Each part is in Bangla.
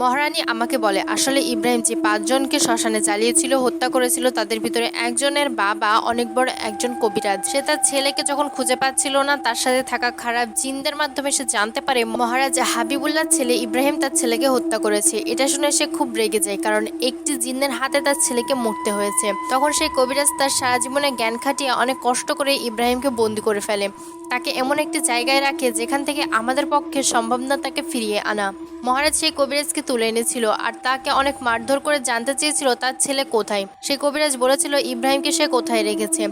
মহারানী আমাকে বলে, আসলে ইব্রাহিম যে 5 জনকে শ্মশানে জ্বালিয়েছিল, হত্যা করেছিল, তাদের ভিতরে একজনের বাবা অনেক বড় একজন কবিরাজ। সে তার ছেলেকে যখন খুঁজে পাচ্ছিল না, তার সাথে থাকা খারাপ জিনদের মাধ্যমে সে জানতে পারে মহারাজ হাবিবুল্লাহ ছেলে ইব্রাহিম তার ছেলেকে হত্যা করেছে। এটা শুনে সে খুব রেগে যায়, কারণ একটি জিনের হাতে তার ছেলেকে মরতে হয়েছে। তখন সেই কবিরাজ তার সারা জীবনে জ্ঞান খাটিয়ে অনেক কষ্ট করে ইব্রাহিমকে বন্দি করে ফেলে, তাকে এমন একটি জায়গায় রাখে যেখান থেকে আমাদের পক্ষে সম্ভব না তাকে ফিরিয়ে আনা। মহারাজ সেই কবিরাজকে তুলে এনেছিল আর তাকে অনেক মারধর করে জানতে চেয়েছিল তার ছেলে কোথায়। সেই কবিরাজ বলেছিল ইব্রাহিমকে সে কোথায় রেখেছে,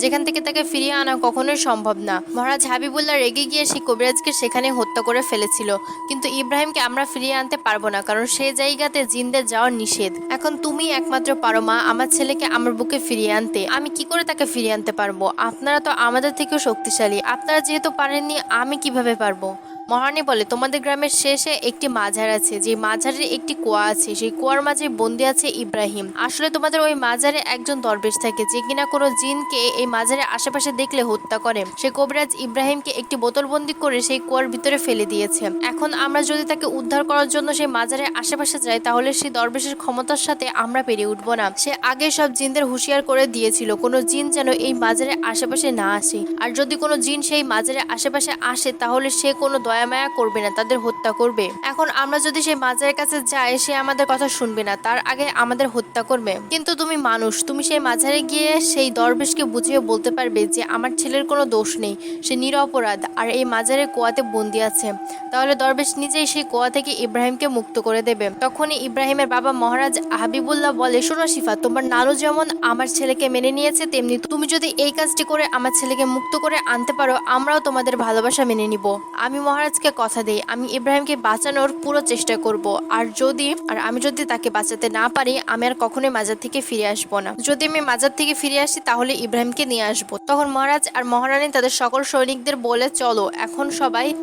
যেখান থেকে তাকে ফিরিয়ে আনা কখনোই সম্ভব না। মহারাজ হাবিবুল্লাহ রেগে গিয়ে সেই কবিরাজকে সেখানে হত্যা করে ফেলেছিল, কিন্তু ইব্রাহিমকে আমরা ফিরিয়ে আনতে পারবো না, কারণ সে জায়গাতে জিনদের যাওয়ার নিষেধ। এখন তুমি একমাত্র পারো মা আমার ছেলেকে আমার বুকে ফিরিয়ে আনতে। আমি কি করে তাকে ফিরিয়ে আনতে পারবো? আপনারা তো আমাদের থেকেও শক্তিশালী, আপনারা যেহেতু পারেননি আমি কিভাবে পারবো? মহারানী বলে, তোমাদের গ্রামের শেষে একটি মাজার আছে, যে মাজারের একটি কুয়া আছে, সেই কুয়ার মাঝে বন্দি আছে ইব্রাহিম। আসলে তোমাদের ওই মাজারে একজন দরবেশ থাকে, যে কিনা কোনো জিনকে এই মাজারের আশেপাশে দেখলে হত্যা করে। সে কবিরাজ ইব্রাহিমকে একটি বোতলবন্দি করে সেই কুয়ার ভিতরে ফেলে দিয়েছে। এখন আমরা যদি তাকে উদ্ধার করার জন্য সেই মাজারের আশেপাশে যাই, তাহলে সেই দরবেশের ক্ষমতার সাথে আমরা পেরিয়ে উঠবো না। সে আগে সব জিনদের হুঁশিয়ার করে দিয়েছিল কোনো জিন যেন এই মাজারের আশেপাশে না আসে, আর যদি কোনো জিন সেই মাজারের আশেপাশে আসে তাহলে সে কোনো দয়া মায়া করবে না, তাদের হত্যা করবে। এখন আমরা যদি সেই মাজারের কাছে যাই, সে আমাদের কথা শুনবে না, তার আগে আমাদের হত্যা করবে। কিন্তু তুমি মানুষ, তুমি সেই মাজারে গিয়ে সেই দরবেশকে বুঝিয়ে বলতে পারবে যে আমার ছেলের কোনো দোষ নেই, সে নিরপরাধ আর এই মাজারের কুয়াতে বন্দি আছে। তাহলে দরবেশ নিজেই সেই কুয়া থেকে ইব্রাহিমকে মুক্ত করে দেবে। তখনই ইব্রাহিমের বাবা মহারাজ হাবিবুল্লাহ বলে, শোনো শিফা, তোমার নানু যেমন আমার ছেলেকে মেনে নিয়েছে, তেমনি তুমি যদি এই কাজটি করে আমার ছেলেকে মুক্ত করে আনতে পারো, আমরাও তোমাদের ভালোবাসা মেনে নিব। আমি মহারাজকে কথা দেই, আমি ইব্রাহিমকে বাঁচানোর পুরো চেষ্টা করব, আর আমি যদি তাকে বাঁচাতে না পারি, আমি আর কখনোই মাজার থেকে ফিরে আসবো না। যদি আমি মাজার থেকে ফিরে আসি তাহলে ইব্রাহিমকে নিয়ে আসবো। তখন মহারাজ আর মহারানী তাদের সকল সৈনিকদের বলে, চলো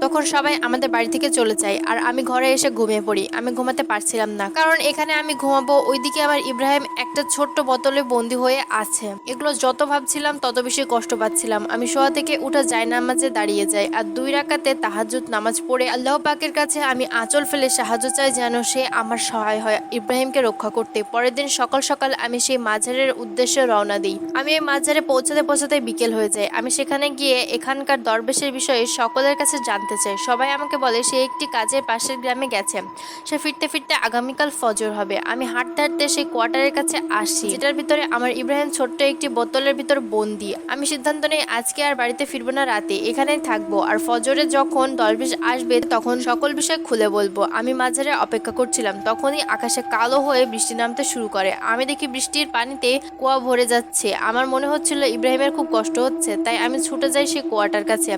তখন সবাই আমাদের বাড়ি থেকে চলে যায়। আর আমি ঘরে এসে ঘুমিয়ে পড়ি। আমি ঘুমাতে পারছিলাম না, কারণ এখানে আমি ঘুমাবো, ওইদিকে আমার ইব্রাহিম একটা ছোট্ট বোতলে বন্দি হয়ে আছে। এগুলো যত ভাবছিলাম তত বেশি কষ্ট পাচ্ছিলাম। আমি শোয়া থেকে উঠে জায়নামাজে দাঁড়িয়ে যাই আর 2 রাকাতে তাহাজ্জুদ নামাজ পড়ে আল্লাহ পাকের কাছে আমি আঁচল ফেলে সাহায্য চাই, যেন সে আমার সহায় হয় ইব্রাহিমকে রক্ষা করতে। পরের দিন সকাল সকাল আমি সেই মাজারের উদ্দেশ্যে রওনা দিই। আমি এই মাজারে পৌঁছাতে বিকেল হয়ে যায়। আমি সেখানে গিয়ে এখানকার দরবেশের বিষয়ে সকলের কাছে জানতে চাই। সবাই আমাকে বলে সে একটি কাজের পাশের গ্রামে গেছে, সে ফিরতে ফিরতে আগামীকাল ফজর হবে। আমি হাঁটতে হাঁটতে সেই কোয়ার্টারের কাছে আসি, যেটার ভিতরে আমার ইব্রাহিম ছোট্ট একটি বোতলের ভিতর বন্দি। আমি সিদ্ধান্ত নেই আজকে আর বাড়িতে ফিরবো না, রাতে এখানেই থাকবো, আর ফজরে যখন দরবেশ আসবে তখন সকল বিষয় খুলে বলবো। আমি মাঝারে অপেক্ষা করছিলাম, তখনই আকাশে কালো হয়ে বৃষ্টি নামতে শুরু করে। আমি দেখি বৃষ্টির পানিতে কুয়া ভরে যাচ্ছে। আমার মনে হচ্ছিল ইব্রাহিমের খুব কষ্ট হচ্ছে, তাই আমি ছুটে যাই সেই কুয়াটার কাছে।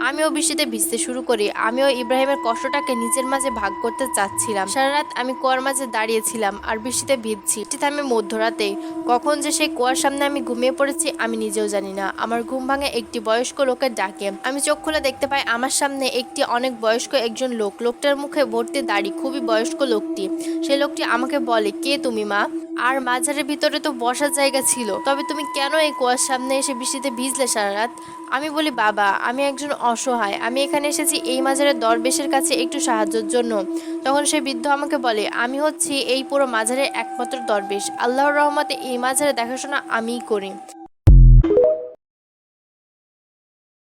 আমিও বৃষ্টিতে ভিজতে শুরু করি। আমিও ইব্রাহিমের কষ্টটাকে নিজের মাঝে ভাগ করতে চাচ্ছিলাম। সারা রাত আমি কুয়ার মাঝে দাঁড়িয়েছিলাম আর বৃষ্টিতে ভিজছি। আমি মধ্যরাতে কখন যে সেই কুয়ার সামনে আমি ঘুমিয়ে পড়েছি আমি নিজেও জানি না। আমার ঘুম ভাঙে একটি বয়স্ক লোকের ডাকে। আমি চোখ খুলে দেখতে পাই আমার সামনে একটি অনেক বয়স্ক একজন লোক। লোকটার মুখে ভর্তি দাড়ি, খুবই বয়স্ক লোকটি। সেই লোকটি আমাকে বলে, কে তুমি মা? আর মাঝারের ভিতরে তো বসার জায়গা ছিল, তবে তুমি কেন এই কুয়ার সামনে এসে বৃষ্টিতে ভিজলে সারা রাত? আমি বলি, বাবা আমি একজন অসহায়, আমি এখানে এসেছি এই মাজারের দরবেশের কাছে একটু সাহায্যের জন্য। তখন সেই বৃদ্ধ আমাকে বলে, আমি হচ্ছি এই পুরো মাজারের একমাত্র দরবেশ, আল্লাহর রহমতে এই মাজারে দেখাশোনা আমিই করি।